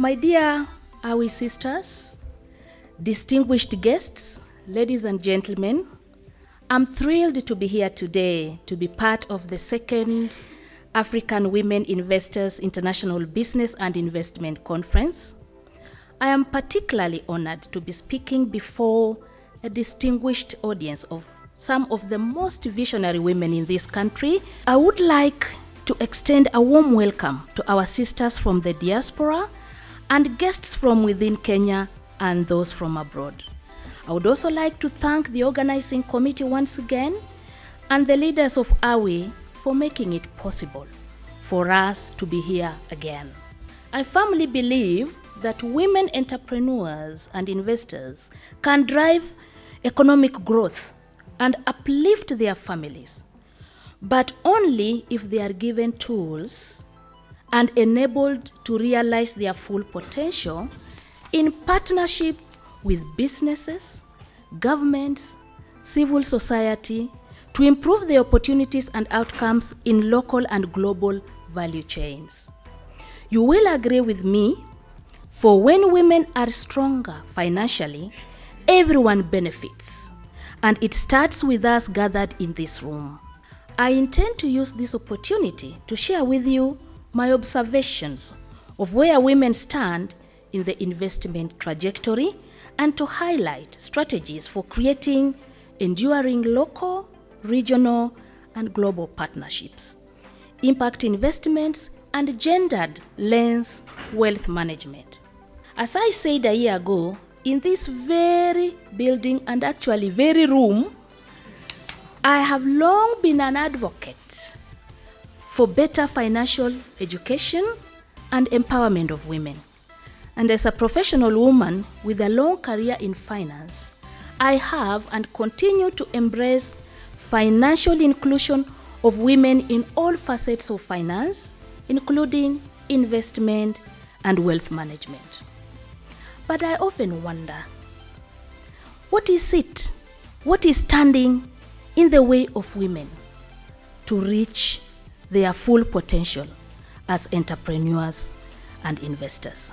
My dear Awi sisters, distinguished guests, ladies and gentlemen, I'm thrilled to be here today to be part of the second African Women Investors International Business and Investment Conference. I am particularly honored to be speaking before a distinguished audience of some of the most visionary women in this country. I would like to extend a warm welcome to our sisters from the diaspora and guests from within Kenya and those from abroad. I would also like to thank the organizing committee once again and the leaders of AWI for making it possible for us to be here again. I firmly believe that women entrepreneurs and investors can drive economic growth and uplift their families, but only if they are given tools and enabled to realize their full potential in partnership with businesses, governments, civil society to improve the opportunities and outcomes in local and global value chains. You will agree with me, for when women are stronger financially, everyone benefits, and it starts with us gathered in this room. I intend to use this opportunity to share with you my observations of where women stand in the investment trajectory and to highlight strategies for creating enduring local, regional, and global partnerships, impact investments, and gendered lens wealth management. As I said a year ago, in this very building and actually very room, I have long been an advocate for better financial education and empowerment of women. And as a professional woman with a long career in finance, I have and continue to embrace financial inclusion of women in all facets of finance, including investment and wealth management. But I often wonder, what is standing in the way of women to reach their full potential as entrepreneurs and investors?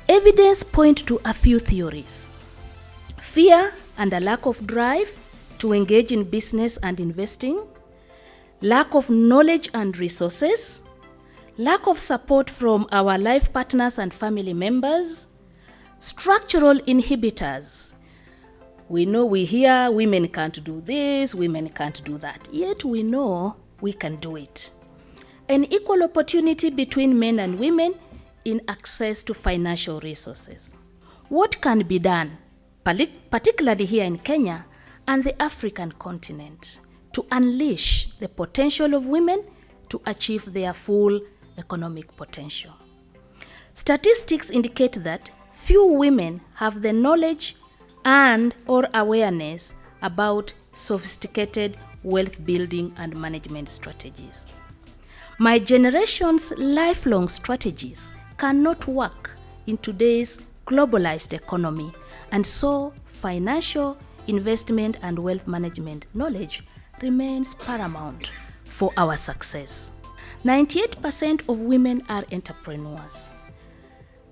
Evidence points to a few theories: fear and a lack of drive to engage in business and investing, lack of knowledge and resources, lack of support from our life partners and family members, structural inhibitors. We hear women can't do this, women can't do that, yet we know we can do it. An equal opportunity between men and women in access to financial resources. What can be done, particularly here in Kenya and the African continent, to unleash the potential of women to achieve their full economic potential? Statistics indicate that few women have the knowledge and or awareness about sophisticated wealth building and management strategies. My generation's lifelong strategies cannot work in today's globalized economy, and so financial investment and wealth management knowledge remains paramount for our success. 98% of women are entrepreneurs.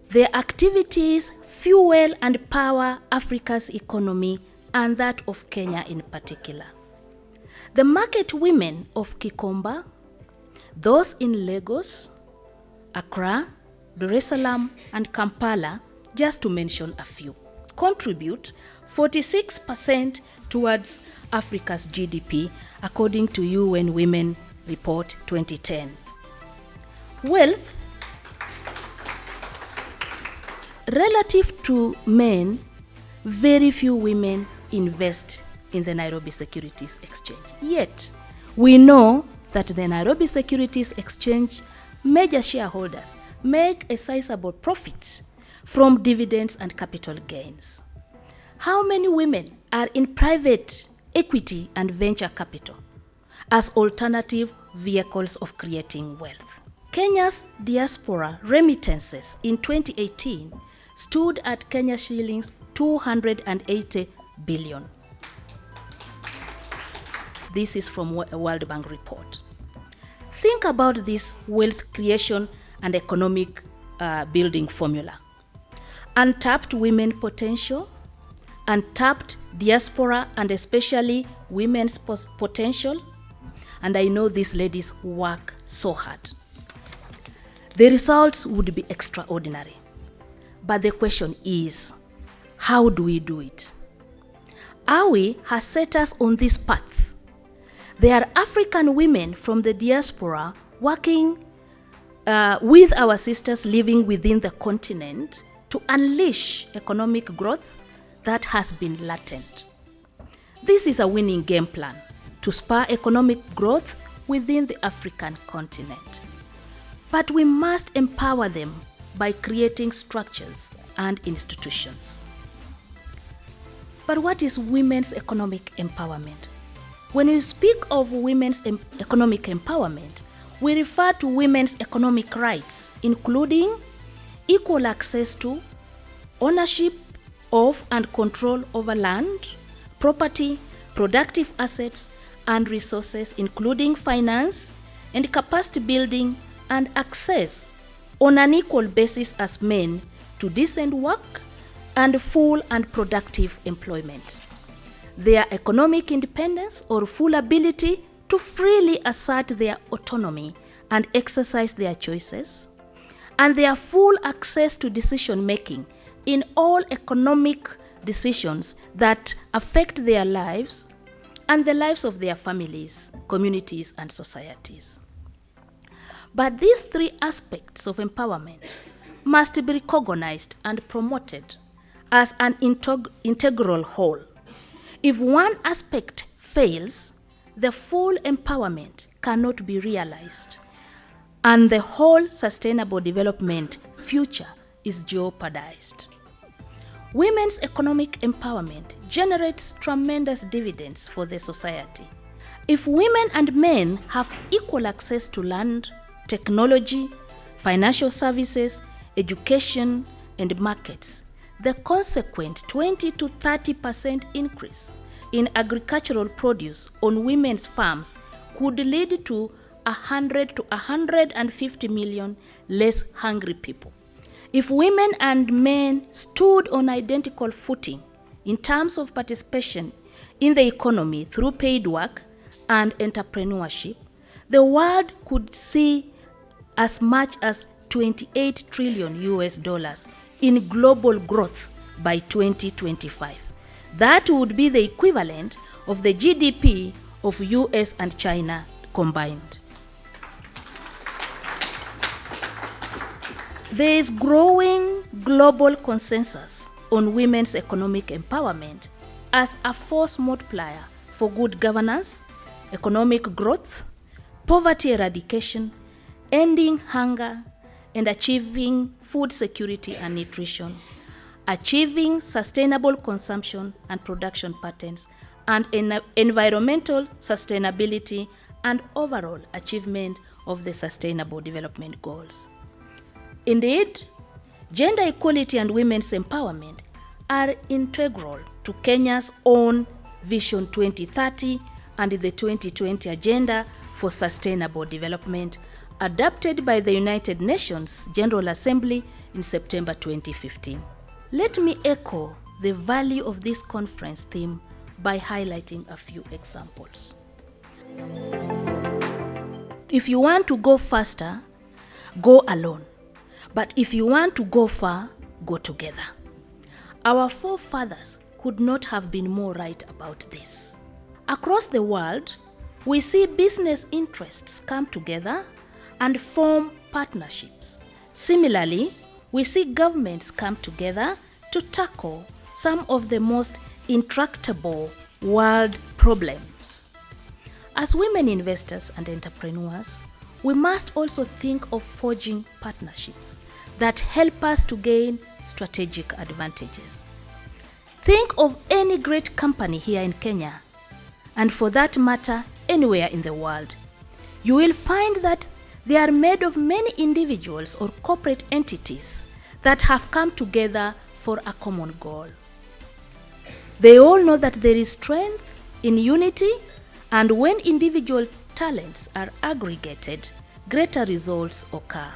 Their activities fuel and power Africa's economy and that of Kenya in particular. The market women of Kikomba, those in Lagos, Accra, Dar es Salaam, and Kampala, just to mention a few, contribute 46% towards Africa's GDP, according to UN Women Report 2010. Wealth, relative to men, very few women invest in the Nairobi Securities Exchange. Yet, we know that the Nairobi Securities Exchange major shareholders make a sizable profit from dividends and capital gains. How many women are in private equity and venture capital as alternative vehicles of creating wealth? Kenya's diaspora remittances in 2018 stood at Kenya shillings 280 billion. This is from a World Bank report. Think about this wealth creation and economic building formula. Untapped women potential, untapped diaspora and especially women's potential. And I know these ladies work so hard. The results would be extraordinary. But the question is, how do we do it? AWI has set us on this path. There are African women from the diaspora working with our sisters living within the continent to unleash economic growth that has been latent. This is a winning game plan to spur economic growth within the African continent. But we must empower them by creating structures and institutions. But what is women's economic empowerment? When we speak of women's economic empowerment, we refer to women's economic rights, including equal access to, ownership of and control over land, property, productive assets, and resources, including finance and capacity building, and access on an equal basis as men to decent work and full and productive employment. Their economic independence or full ability to freely assert their autonomy and exercise their choices, and their full access to decision making in all economic decisions that affect their lives and the lives of their families, communities, and societies. But these three aspects of empowerment must be recognized and promoted as an integral whole. If one aspect fails, the full empowerment cannot be realized, and the whole sustainable development future is jeopardized. Women's economic empowerment generates tremendous dividends for the society. If women and men have equal access to land, technology, financial services, education, and markets, the consequent 20 to 30% increase in agricultural produce on women's farms could lead to 100 to 150 million less hungry people. If women and men stood on identical footing in terms of participation in the economy through paid work and entrepreneurship, the world could see as much as $28 trillion in global growth by 2025. That would be the equivalent of the GDP of US and China combined. There is growing global consensus on women's economic empowerment as a force multiplier for good governance, economic growth, poverty eradication, ending hunger, and achieving food security and nutrition, achieving sustainable consumption and production patterns, and environmental sustainability and overall achievement of the Sustainable Development Goals. Indeed, gender equality and women's empowerment are integral to Kenya's own Vision 2030 and the 2020 Agenda for Sustainable Development, adopted by the United Nations General Assembly in September 2015. Let me echo the value of this conference theme by highlighting a few examples. If you want to go faster, go alone. But if you want to go far, go together. Our forefathers could not have been more right about this. Across the world, we see business interests come together and form partnerships. Similarly, we see governments come together to tackle some of the most intractable world problems. As women investors and entrepreneurs, we must also think of forging partnerships that help us to gain strategic advantages. Think of any great company here in Kenya, and for that matter, anywhere in the world. You will find that they are made of many individuals or corporate entities that have come together for a common goal. They all know that there is strength in unity, and when individual talents are aggregated, greater results occur.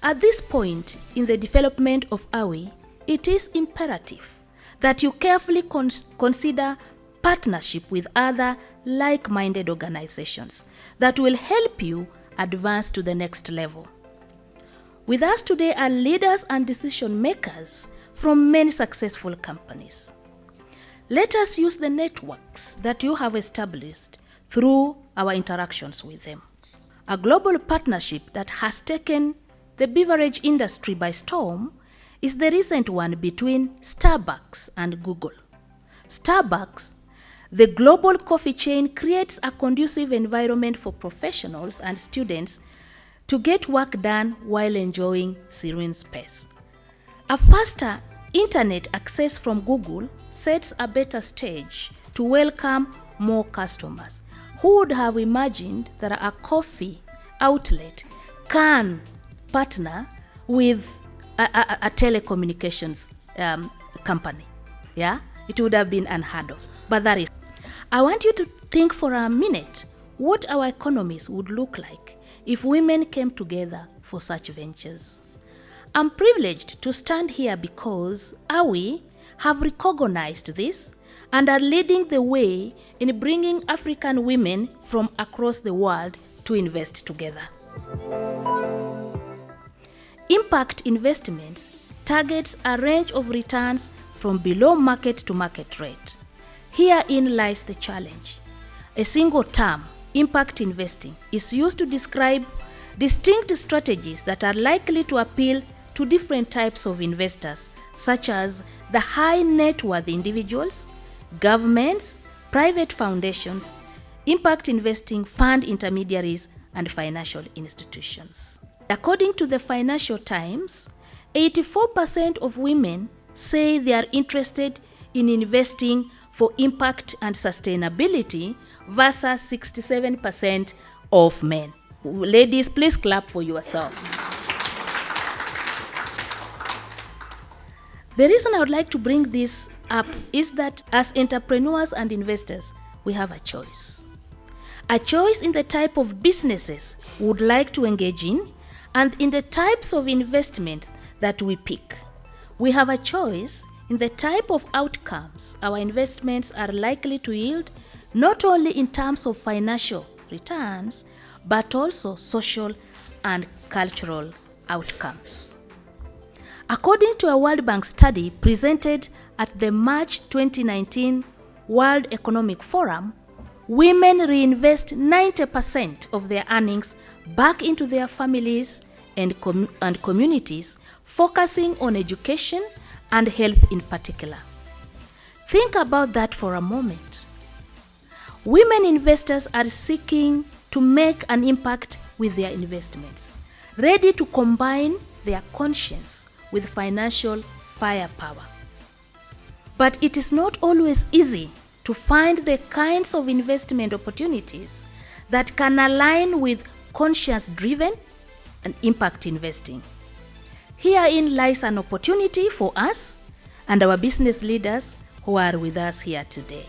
At this point in the development of AWI, it is imperative that you carefully consider partnership with other like-minded organizations that will help you advance to the next level. With us today are leaders and decision makers from many successful companies. Let us use the networks that you have established through our interactions with them. A global partnership that has taken the beverage industry by storm is the recent one between Starbucks and Google. Starbucks, the global coffee chain, creates a conducive environment for professionals and students to get work done while enjoying serene space. A faster internet access from Google sets a better stage to welcome more customers. Who would have imagined that a coffee outlet can partner with a telecommunications company? Yeah, it would have been unheard of, but that is. I want you to think for a minute what our economies would look like if women came together for such ventures. I'm privileged to stand here because AWI have recognized this and are leading the way in bringing African women from across the world to invest together. Impact investments targets a range of returns from below market to market rate. Herein lies the challenge. A single term, impact investing, is used to describe distinct strategies that are likely to appeal to different types of investors, such as the high net worth individuals, governments, private foundations, impact investing fund intermediaries, and financial institutions. According to the Financial Times, 84% of women say they are interested in investing for impact and sustainability versus 67% of men. Ladies, please clap for yourselves. The reason I would like to bring this up is that as entrepreneurs and investors, we have a choice. A choice in the type of businesses we would like to engage in and in the types of investment that we pick. We have a choice in the type of outcomes our investments are likely to yield, not only in terms of financial returns, but also social and cultural outcomes. According to a World Bank study presented at the March 2019 World Economic Forum, women reinvest 90% of their earnings back into their families and communities, focusing on education and health in particular. Think about that for a moment. Women investors are seeking to make an impact with their investments, ready to combine their conscience with financial firepower. But it is not always easy to find the kinds of investment opportunities that can align with conscience-driven and impact investing. Herein lies an opportunity for us and our business leaders who are with us here today.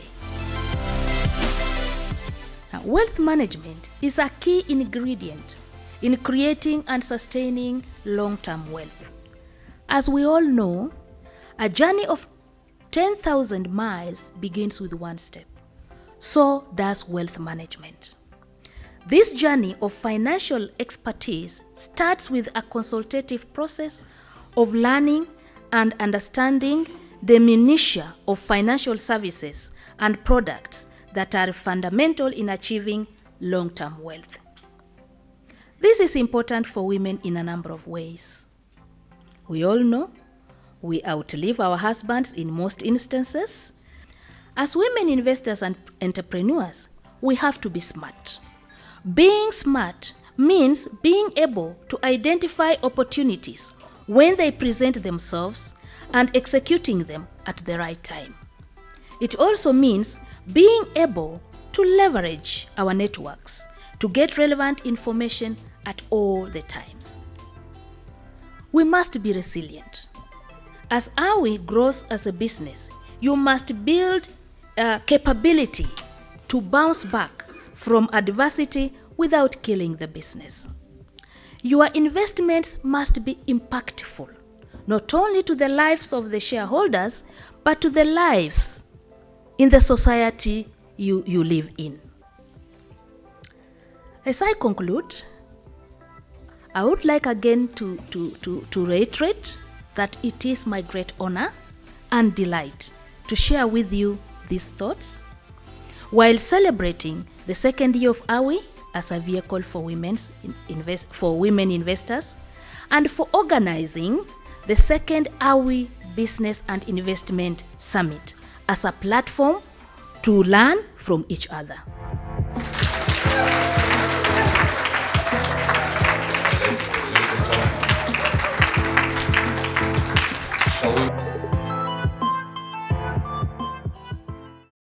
Now, wealth management is a key ingredient in creating and sustaining long-term wealth. As we all know, a journey of 10,000 miles begins with one step. So does wealth management. This journey of financial expertise starts with a consultative process of learning and understanding the minutiae of financial services and products that are fundamental in achieving long-term wealth. This is important for women in a number of ways. We all know we outlive our husbands in most instances. As women investors and entrepreneurs, we have to be smart. Being smart means being able to identify opportunities when they present themselves and executing them at the right time. It also means being able to leverage our networks to get relevant information at all the times. We must be resilient. As AWI grows as a business, you must build a capability to bounce back from adversity without killing the business. Your investments must be impactful, not only to the lives of the shareholders, but to the lives in the society you live in. As I conclude, I would like again to reiterate that it is my great honor and delight to share with you these thoughts while celebrating the second year of AWI as a vehicle for women investors, and for organizing the second AWI Business and Investment Summit as a platform to learn from each other.